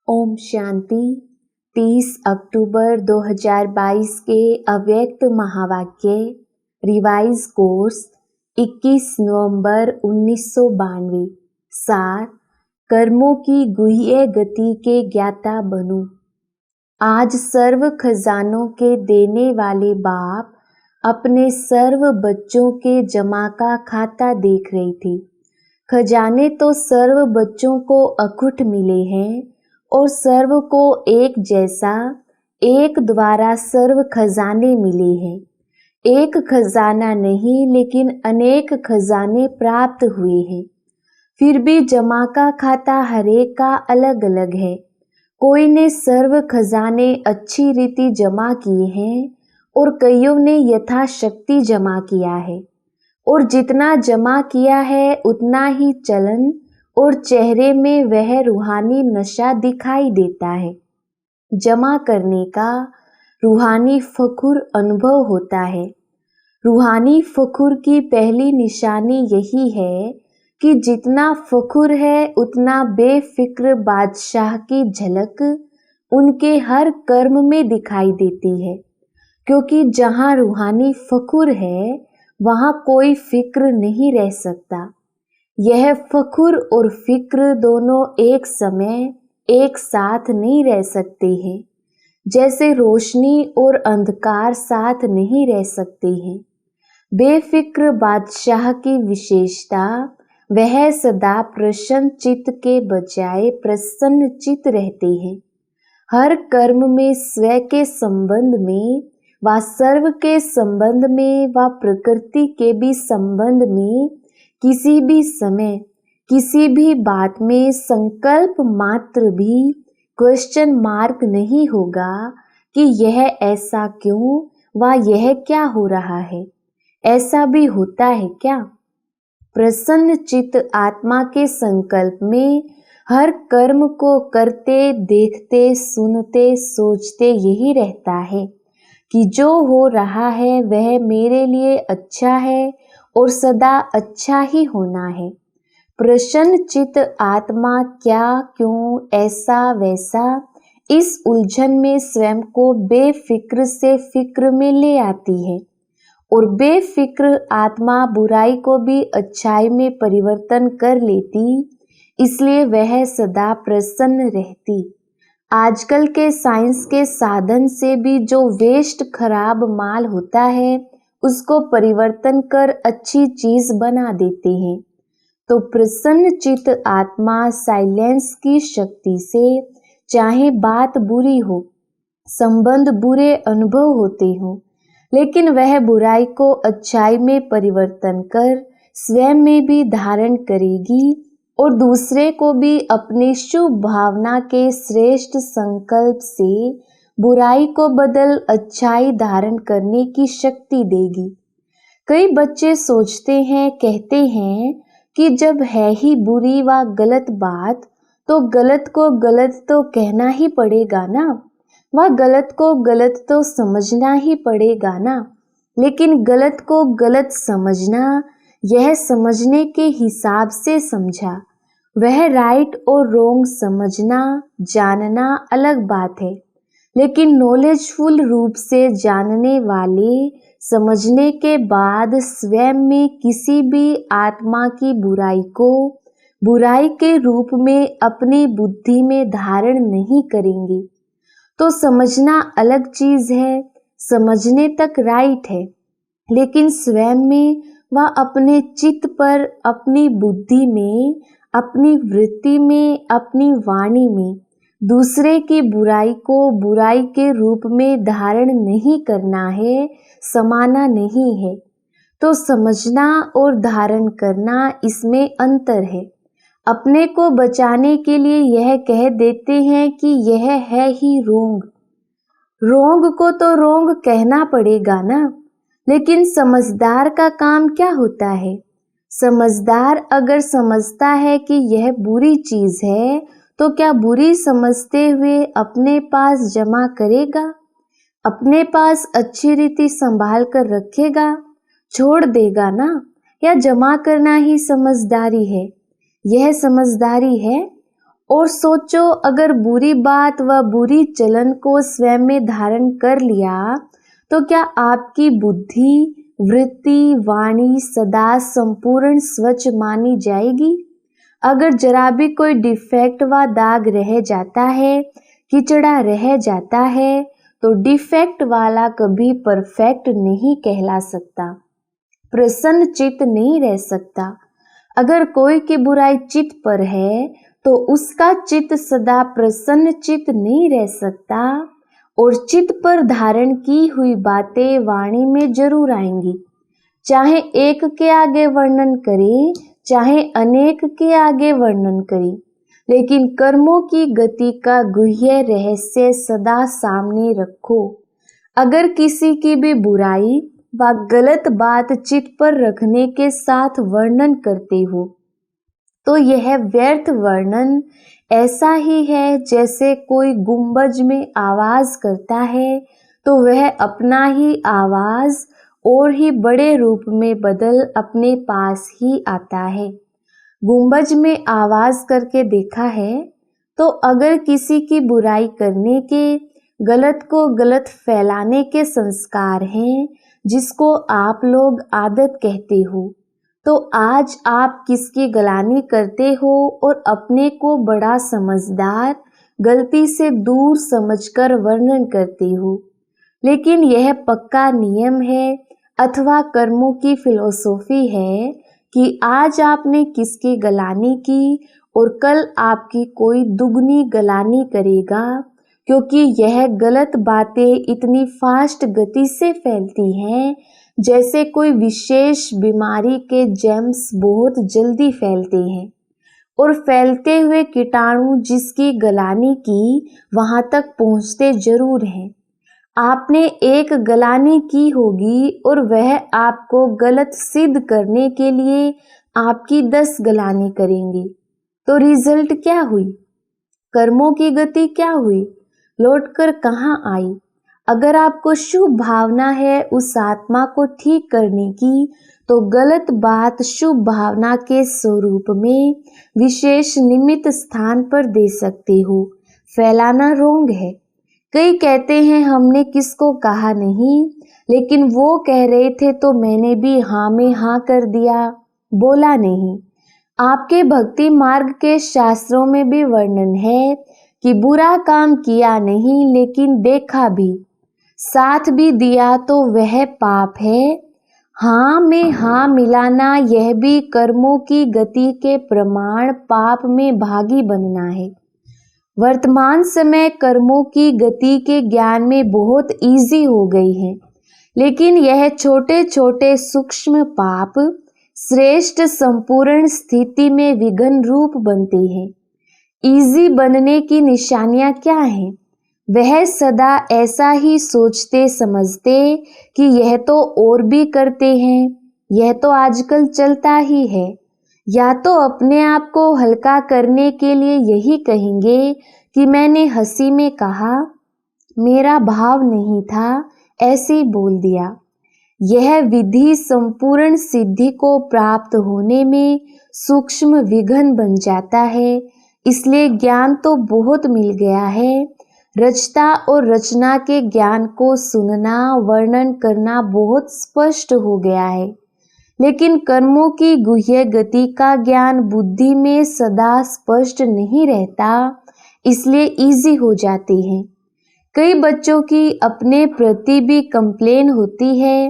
ओम शांति। 30 अक्टूबर 2022 के अव्यक्त महावाक्य रिवाइज कोर्स 21 नवंबर 1992। सार, कर्मों की गुह्य गति के ज्ञाता बनो। आज सर्व खजानों के देने वाले बाप अपने सर्व बच्चों के जमा का खाता देख रही थी। खजाने तो सर्व बच्चों को अखुट मिले हैं और सर्व को एक जैसा, एक द्वारा सर्व खजाने मिले हैं। एक खजाना नहीं लेकिन अनेक खजाने प्राप्त हुए हैं। फिर भी जमा का खाता हरेक का अलग अलग है। कोई ने सर्व खजाने अच्छी रीति जमा किए हैं और कईयों ने यथाशक्ति जमा किया है, और जितना जमा किया है उतना ही चलन और चेहरे में वह रूहानी नशा दिखाई देता है। जमा करने का रूहानी फखुर अनुभव होता है। रूहानी फखुर की पहली निशानी यही है कि जितना फखुर है उतना बेफिक्र बादशाह की झलक उनके हर कर्म में दिखाई देती है, क्योंकि जहाँ रूहानी फखुर है वहाँ कोई फिक्र नहीं रह सकता। यह फखुर और फिक्र दोनों एक समय एक साथ नहीं रह सकते हैं, जैसे रोशनी और अंधकार साथ नहीं रह सकते हैं। बेफिक्र बादशाह की विशेषता वह सदा प्रसन्न चित्त के बजाय प्रसन्न चित्त रहते हैं। हर कर्म में स्व के संबंध में व सर्व के संबंध में व प्रकृति के भी संबंध में किसी भी समय किसी भी बात में संकल्प मात्र भी क्वेश्चन मार्क नहीं होगा कि यह ऐसा क्यों व यह क्या हो रहा है। ऐसा भी होता है क्या? प्रसन्न चित्त आत्मा के संकल्प में हर कर्म को करते देखते सुनते सोचते यही रहता है कि जो हो रहा है वह मेरे लिए अच्छा है और सदा अच्छा ही होना है। प्रसन्न चित्त आत्मा क्या क्यों ऐसा वैसा इस उलझन में स्वयं को बेफिक्र से फिक्र में ले आती है, और बेफिक्र आत्मा बुराई को भी अच्छाई में परिवर्तन कर लेती, इसलिए वह सदा प्रसन्न रहती। आजकल के साइंस के साधन से भी जो वेस्ट खराब माल होता है उसको परिवर्तन कर अच्छी चीज बना देते हैं। तो प्रसन्न चित्त आत्मा साइलेंस की शक्ति से चाहे बात बुरी हो, संबंध बुरे अनुभव होते हो, लेकिन वह बुराई को अच्छाई में परिवर्तन कर स्वयं में भी धारण करेगी और दूसरे को भी अपनी शुभ भावना के श्रेष्ठ संकल्प से बुराई को बदल अच्छाई धारण करने की शक्ति देगी। कई बच्चे सोचते हैं, कहते हैं कि जब है ही बुरी व गलत बात तो गलत को गलत तो कहना ही पड़ेगा ना, वह गलत को गलत तो समझना ही पड़ेगा ना। लेकिन गलत को गलत समझना, यह समझने के हिसाब से समझा, वह राइट और रोंग समझना जानना अलग बात है। लेकिन नॉलेजफुल रूप से जानने वाले समझने के बाद स्वयं में किसी भी आत्मा की बुराई को बुराई के रूप में अपनी बुद्धि में धारण नहीं करेंगे। तो समझना अलग चीज है, समझने तक राइट है, लेकिन स्वयं में वह अपने चित्त पर, अपनी बुद्धि में, अपनी वृत्ति में, अपनी वाणी में दूसरे की बुराई को बुराई के रूप में धारण नहीं करना है, समाना नहीं है। तो समझना और धारण करना, इसमें अंतर है। अपने को बचाने के लिए यह कह देते हैं कि यह है ही रोंग। रोंग को तो रोंग कहना पड़ेगा ना। लेकिन समझदार का काम क्या होता है? समझदार अगर समझता है कि यह बुरी चीज है तो क्या बुरी समझते हुए अपने पास जमा करेगा? अपने पास अच्छी रीति संभाल कर रखेगा? छोड़ देगा ना? या जमा करना ही समझदारी है? यह समझदारी है। और सोचो, अगर बुरी बात व बुरी चलन को स्वयं में धारण कर लिया तो क्या आपकी बुद्धि, वृत्ति, वाणी सदा संपूर्ण स्वच्छ मानी जाएगी? अगर जरा भी कोई डिफेक्ट व दाग रह जाता है, किचड़ा रह जाता है, तो डिफेक्ट वाला कभी परफेक्ट नहीं कहला सकता, प्रसन्न चित्त नहीं रह सकता। अगर कोई की बुराई चित्त पर है तो उसका चित्त सदा प्रसन्न चित्त नहीं रह सकता, और चित्त पर धारण की हुई बातें वाणी में जरूर आएंगी, चाहे एक के आगे वर्णन करें, चाहे अनेक के आगे वर्णन करें, लेकिन कर्मों की गति का गुह्य रहस्य सदा सामने रखो। अगर किसी की भी बुराई व गलत बात चित्त पर रखने के साथ वर्णन करते हो तो यह व्यर्थ वर्णन ऐसा ही है जैसे कोई गुंबज में आवाज करता है तो वह अपना ही आवाज और ही बड़े रूप में बदल अपने पास ही आता है। गुंबज में आवाज करके देखा है तो अगर किसी की बुराई करने के, गलत को गलत फैलाने के संस्कार हैं, जिसको आप लोग आदत कहते हो, तो आज आप किसकी गलानी करते हो और अपने को बड़ा समझदार, गलती से दूर समझकर वर्णन करते हो। लेकिन यह पक्का नियम है अथवा कर्मों की फिलॉसफी है कि आज आपने किसकी गलानी की और कल आपकी कोई दुगनी गलानी करेगा, क्योंकि यह गलत बातें इतनी फास्ट गति से फैलती हैं जैसे कोई विशेष बीमारी के जर्म्स बहुत जल्दी फैलते हैं, और फैलते हुए कीटाणु जिसकी गलानी की वहां तक पहुंचते जरूर हैं। आपने एक गलानी की होगी और वह आपको गलत सिद्ध करने के लिए आपकी 10 गलानी करेंगे, तो रिजल्ट क्या हुई? कर्मों की गति क्या हुई? लौटकर कहाँ आई? अगर आपको शुभ भावना है उस आत्मा को ठीक करने की, तो गलत बात शुभ भावना के स्वरूप में विशेष निमित्त स्थान पर दे सकते हो। फैलाना रोंग है। कई कहते हैं हमने किसको कहा नहीं, लेकिन वो कह रहे थे तो मैंने भी हाँ में हाँ कर दिया, बोला नहीं। आपके भक्ति मार्ग के शास्त्रों में भी वर्णन है कि बुरा काम किया नहीं लेकिन देखा भी, साथ भी दिया तो वह पाप है। हाँ में हाँ मिलाना यह भी कर्मों की गति के प्रमाण पाप में भागी बनना है। वर्तमान समय कर्मों की गति के ज्ञान में बहुत इजी हो गई है, लेकिन यह छोटे छोटे सूक्ष्म पाप श्रेष्ठ संपूर्ण स्थिति में विघ्न रूप बनते हैं। इजी बनने की निशानियां क्या हैं? वह सदा ऐसा ही सोचते समझते कि यह तो और भी करते हैं, यह तो आजकल चलता ही है, या तो अपने आप को हल्का करने के लिए यही कहेंगे कि मैंने हंसी में कहा, मेरा भाव नहीं था, ऐसे ही बोल दिया। यह विधि संपूर्ण सिद्धि को प्राप्त होने में सूक्ष्म विघ्न बन जाता है। इसलिए ज्ञान तो बहुत मिल गया है, रचता और रचना के ज्ञान को सुनना, वर्णन करना बहुत स्पष्ट हो गया है, लेकिन कर्मों की गुह्य गति का ज्ञान बुद्धि में सदा स्पष्ट नहीं रहता, इसलिए इजी हो जाते हैं। कई बच्चों की अपने प्रति भी कंप्लेन होती है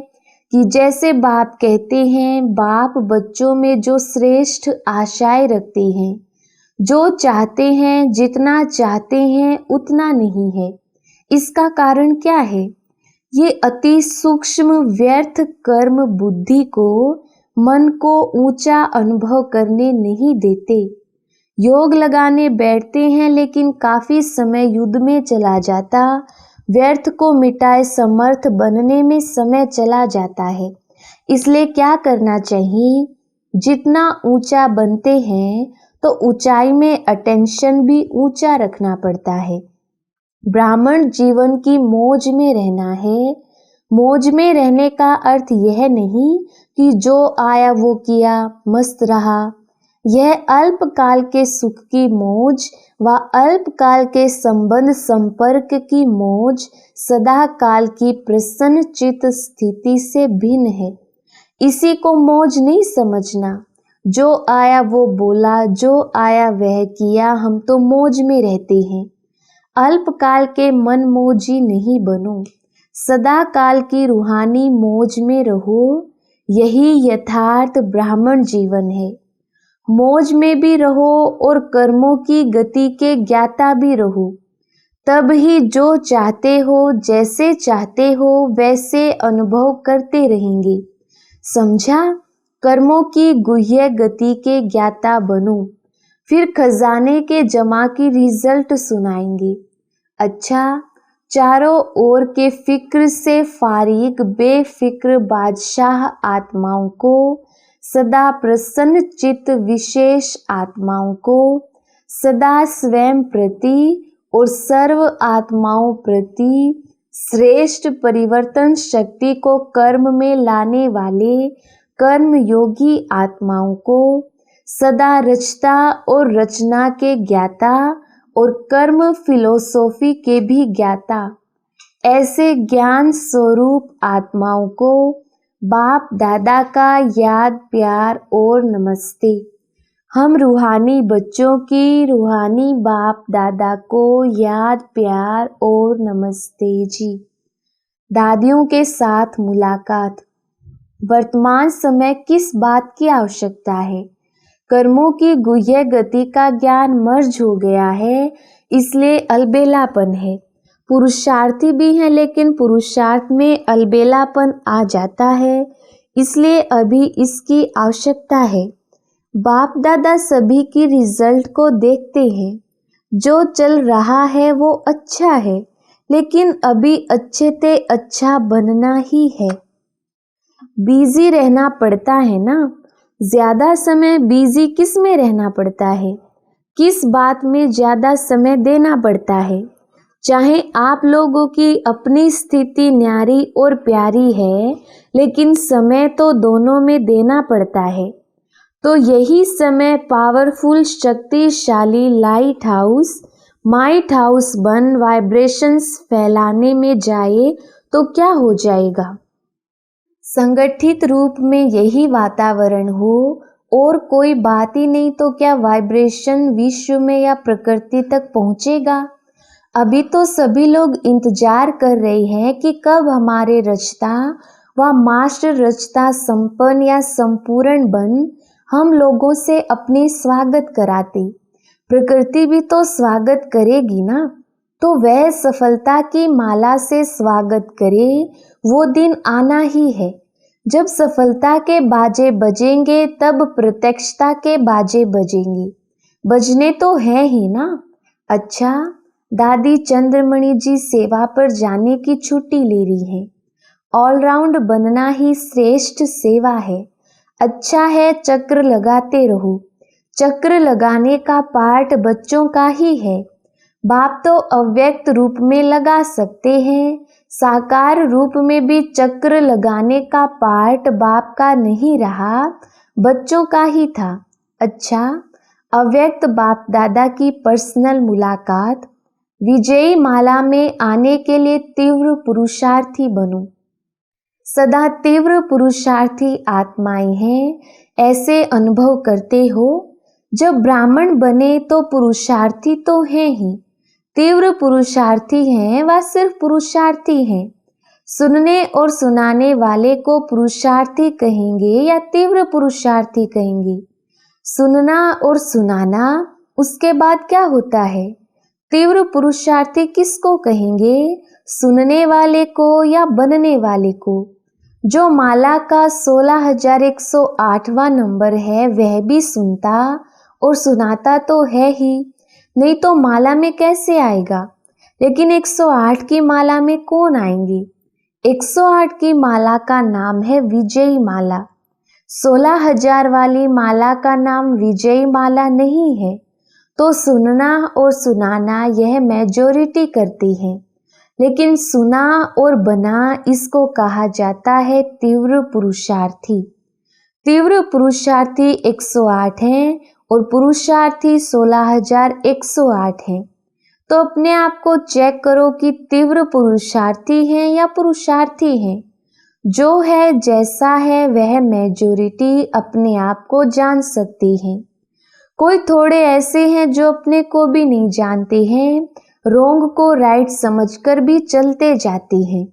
कि जैसे बाप कहते हैं, बाप बच्चों में जो श्रेष्ठ आशाएं रखते हैं, जो चाहते हैं, जितना चाहते हैं उतना नहीं है। इसका कारण क्या है? ये अति सूक्ष्म व्यर्थ कर्म बुद्धि को, मन को ऊंचा अनुभव करने नहीं देते। योग लगाने बैठते हैं लेकिन काफी समय युद्ध में चला जाता, व्यर्थ को मिटाए समर्थ बनने में समय चला जाता है। इसलिए क्या करना चाहिए? जितना ऊंचा बनते हैं तो ऊंचाई में अटेंशन भी ऊंचा रखना पड़ता है। ब्राह्मण जीवन की मौज में रहना है। मौज में रहने का अर्थ यह नहीं कि जो आया वो किया, मस्त रहा। यह अल्पकाल के सुख की मौज व अल्पकाल के संबंध संपर्क की मौज सदा काल की प्रसन्न चित्त स्थिति से भिन्न है। इसी को मौज नहीं समझना। जो आया वो बोला, जो आया वह किया, हम तो मौज में रहते हैं। अल्पकाल के मन मौजी नहीं बनो, सदा काल की रूहानी मौज में रहो। यही यथार्थ ब्राह्मण जीवन है। मौज में भी रहो और कर्मों की गति के ज्ञाता भी रहो। तब ही जो चाहते हो, जैसे चाहते हो वैसे अनुभव करते रहेंगे। समझा? कर्मों की गुह्य गति के ज्ञाता बनो, फिर खजाने के जमा की रिजल्ट सुनाएंगे। अच्छा, चारों ओर के फिक्र से फारिग बेफिक्र बादशाह आत्माओं को, सदा प्रसन्न चित्त विशेष आत्माओं को, सदा स्वयं प्रति और सर्व आत्माओं प्रति श्रेष्ठ परिवर्तन शक्ति को कर्म में लाने वाले कर्म योगी आत्माओं को, सदा रचता और रचना के ज्ञाता और कर्म फिलोसॉफी के भी ज्ञाता, ऐसे ज्ञान स्वरूप आत्माओं को बाप दादा का याद प्यार और नमस्ते। हम रूहानी बच्चों की रूहानी बाप दादा को याद प्यार और नमस्ते जी। दादियों के साथ मुलाकात। वर्तमान समय किस बात की आवश्यकता है? कर्मों की गुह्य गति का ज्ञान मर्ज हो गया है, इसलिए अलबेलापन है। पुरुषार्थी भी हैं लेकिन पुरुषार्थ में अलबेलापन आ जाता है, इसलिए अभी इसकी आवश्यकता है। बाप दादा सभी की रिजल्ट को देखते हैं। जो चल रहा है वो अच्छा है, लेकिन अभी अच्छे से अच्छा बनना ही है। बिजी रहना पड़ता है ना। ज्यादा समय बिजी किस में रहना पड़ता है? किस बात में ज्यादा समय देना पड़ता है? चाहे आप लोगों की अपनी स्थिति न्यारी और प्यारी है, लेकिन समय तो दोनों में देना पड़ता है। तो यही समय पावरफुल शक्तिशाली लाइट हाउस माइट हाउस बन वाइब्रेशंस फैलाने में जाए तो क्या हो जाएगा? संगठित रूप में यही वातावरण हो और कोई बात ही नहीं तो क्या वाइब्रेशन विश्व में या प्रकृति तक पहुंचेगा? अभी तो सभी लोग इंतजार कर रहे हैं कि कब हमारे रचता व मास्टर रचता संपन्न या संपूर्ण बन हम लोगों से अपने स्वागत कराते। प्रकृति भी तो स्वागत करेगी ना। तो वह सफलता की माला से स्वागत करे, वो दिन आना ही है। जब सफलता के बाजे बजेंगे तब प्रत्यक्षता के बाजे बजेंगे। बजने तो है ही ना। अच्छा, दादी चंद्रमणि जी सेवा पर जाने की छुट्टी ले रही हैं। ऑलराउंड बनना ही श्रेष्ठ सेवा है। अच्छा है, चक्र लगाते रहो। चक्र लगाने का पार्ट बच्चों का ही है। बाप तो अव्यक्त रूप में लगा सकते हैं, साकार रूप में भी चक्र लगाने का पार्ट बाप का नहीं रहा, बच्चों का ही था। अच्छा, अव्यक्त बाप दादा की पर्सनल मुलाकात। विजयी माला में आने के लिए तीव्र पुरुषार्थी बनो। सदा तीव्र पुरुषार्थी आत्माएं हैं, ऐसे अनुभव करते हो। जब ब्राह्मण बने तो पुरुषार्थी तो हैं ही। तीव्र पुरुषार्थी हैं व सिर्फ पुरुषार्थी हैं। सुनने और सुनाने वाले को पुरुषार्थी कहेंगे या तीव्र पुरुषार्थी कहेंगे? सुनना और सुनाना, उसके बाद क्या होता है? तीव्र पुरुषार्थी किसको कहेंगे? सुनने वाले को या बनने वाले को? जो माला का 16,108वां नंबर है वह भी सुनता और सुनाता तो है ही, नहीं तो माला में कैसे आएगा? लेकिन 108 की माला में कौन आएंगे? 108 की माला का नाम है विजयी माला। 16,000 वाली माला का नाम विजयी माला नहीं है। तो सुनना और सुनाना यह मेजॉरिटी करती है, लेकिन सुना और बना इसको कहा जाता है तीव्र पुरुषार्थी। तीव्र पुरुषार्थी 108 हैं और पुरुषार्थी 16,108 हैं। तो अपने आप को चेक करो कि तीव्र पुरुषार्थी हैं या पुरुषार्थी हैं। जो है जैसा है वह मेजॉरिटी अपने आप को जान सकती है। कोई थोड़े ऐसे हैं जो अपने को भी नहीं जानते हैं, रोंग को राइट समझकर भी चलते जाते हैं।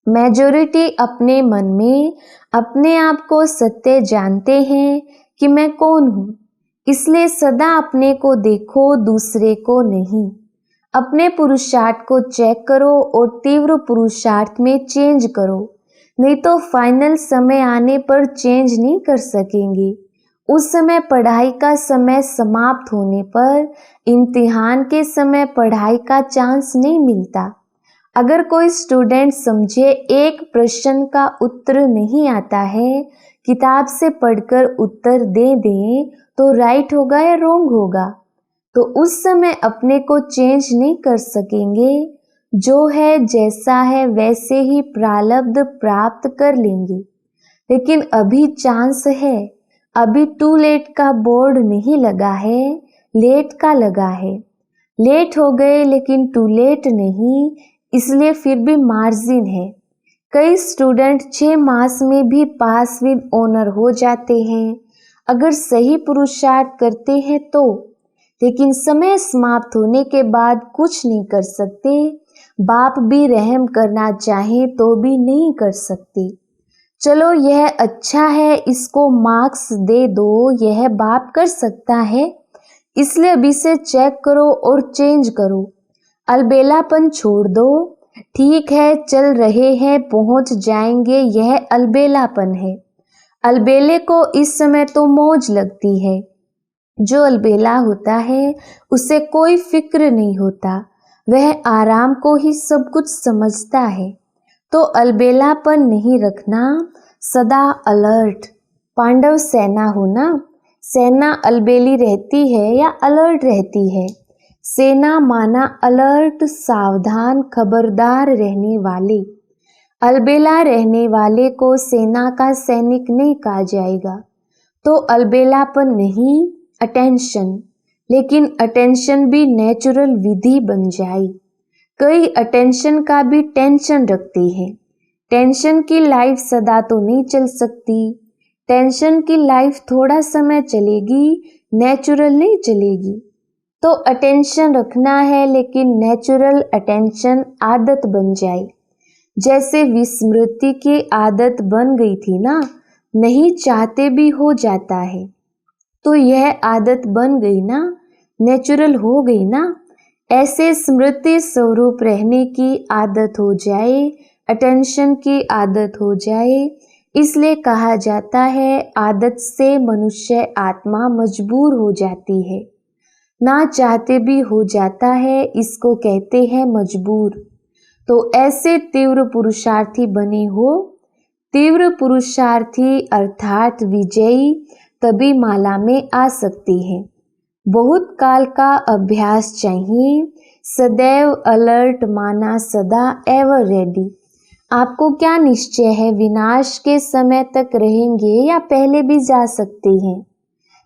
मेजॉरिटी अपने मन में अपने आप को सत्य जानते हैं कि मैं कौन हूँ, इसलिए सदा अपने को देखो, दूसरे को नहीं। अपने पुरुषार्थ को चेक करो और तीव्र पुरुषार्थ में चेंज करो, नहीं तो फाइनल समय आने पर चेंज नहीं कर सकेंगे। उस समय पढ़ाई का समय समाप्त होने पर इम्तिहान के समय पढ़ाई का चांस नहीं मिलता। अगर कोई स्टूडेंट समझे एक प्रश्न का उत्तर नहीं आता है, किताब से पढ़कर उत्तर दे दें तो राइट होगा या रॉन्ग होगा, तो उस समय अपने को चेंज नहीं कर सकेंगे। जो है जैसा है वैसे ही प्रारब्ध प्राप्त कर लेंगे। लेकिन अभी चांस है, अभी टू लेट का बोर्ड नहीं लगा है, लेट का लगा है। लेट हो गए लेकिन टू लेट नहीं, इसलिए फिर भी मार्जिन है। कई स्टूडेंट 6 मास में भी पास विद ऑनर हो जाते हैं अगर सही पुरुषार्थ करते हैं तो, लेकिन समय समाप्त होने के बाद कुछ नहीं कर सकते। बाप भी रहम करना चाहे तो भी नहीं कर सकते। चलो यह अच्छा है, इसको मार्क्स दे दो, यह बाप कर सकता है, इसलिए अभी से चेक करो और चेंज करो। अलबेलापन छोड़ दो। ठीक है, चल रहे हैं, पहुंच जाएंगे, यह अलबेलापन है। अलबेले को इस समय तो मौज लगती है। जो अलबेला होता है उसे कोई फिक्र नहीं होता, वह आराम को ही सब कुछ समझता है। तो अलबेलापन नहीं रखना, सदा अलर्ट। पांडव सेना हो ना, सेना अलबेली रहती है या अलर्ट रहती है? सेना माना अलर्ट, सावधान, खबरदार रहने वाले। अलबेला रहने वाले को सेना का सैनिक नहीं कहा जाएगा। तो अलबेलापन नहीं, अटेंशन। लेकिन अटेंशन भी नेचुरल विधि बन जाए। कई अटेंशन का भी टेंशन रखती है। टेंशन की लाइफ सदा तो नहीं चल सकती। टेंशन की लाइफ थोड़ा समय चलेगी, नेचुरल नहीं चलेगी। तो अटेंशन रखना है, लेकिन नेचुरल अटेंशन आदत बन जाए। जैसे विस्मृति की आदत बन गई थी ना, नहीं चाहते भी हो जाता है, तो यह आदत बन गई ना, नेचुरल हो गई ना। ऐसे स्मृति स्वरूप रहने की आदत हो जाए, अटेंशन की आदत हो जाए। इसलिए कहा जाता है आदत से मनुष्य आत्मा मजबूर हो जाती है, ना चाहते भी हो जाता है, इसको कहते हैं मजबूर। तो ऐसे तीव्र पुरुषार्थी बने हो। तीव्र पुरुषार्थी अर्थात विजयी तभी माला में आ सकती है। बहुत काल का अभ्यास चाहिए। सदैव अलर्ट माना सदा एवर रेडी। आपको क्या निश्चय है, विनाश के समय तक रहेंगे या पहले भी जा सकते हैं?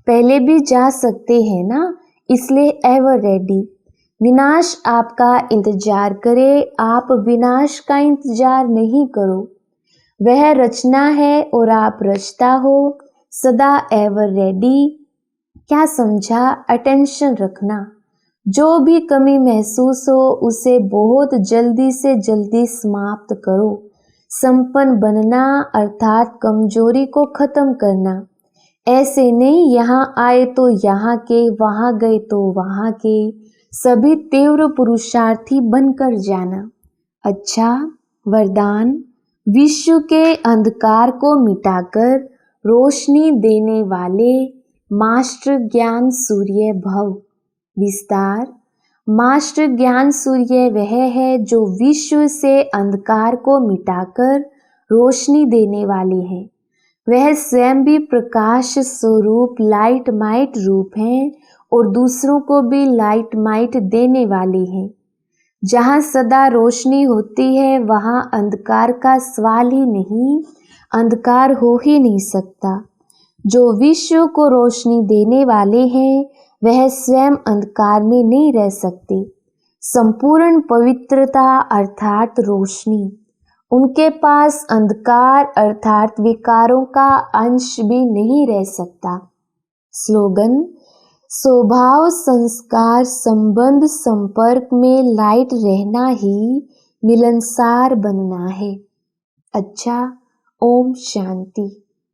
पहले भी जा सकते हैं ना, इसलिए एवर रेडी। विनाश आपका इंतजार करे, आप विनाश का इंतजार नहीं करो। वह रचना है और आप रचता हो, सदा एवर रेडी। क्या समझा? अटेंशन रखना। जो भी कमी महसूस हो उसे बहुत जल्दी से जल्दी समाप्त करो। संपन्न बनना अर्थात कमजोरी को खत्म करना। ऐसे नहीं यहाँ आए तो यहाँ के, वहाँ गए तो वहाँ के, सभी तीव्र पुरुषार्थी बनकर जाना। अच्छा वरदान, विश्व के अंधकार को मिटाकर रोशनी देने वाले मास्टर ज्ञान सूर्य भव। विस्तार, मास्टर ज्ञान सूर्य वह है जो विश्व से अंधकार को मिटाकर रोशनी देने वाले हैं। वह स्वयं भी प्रकाश स्वरूप लाइट माइट रूप हैं और दूसरों को भी लाइट माइट देने वाले हैं। जहाँ सदा रोशनी होती है वहाँ अंधकार का सवाल ही नहीं, अंधकार हो ही नहीं सकता। जो विश्व को रोशनी देने वाले हैं वह स्वयं अंधकार में नहीं रह सकते। संपूर्ण पवित्रता अर्थात रोशनी, उनके पास अंधकार अर्थात विकारों का अंश भी नहीं रह सकता। स्लोगन: स्वभाव, संस्कार, संबंध, संपर्क में लाइट रहना ही मिलनसार बनना है। अच्छा, ओम शांति।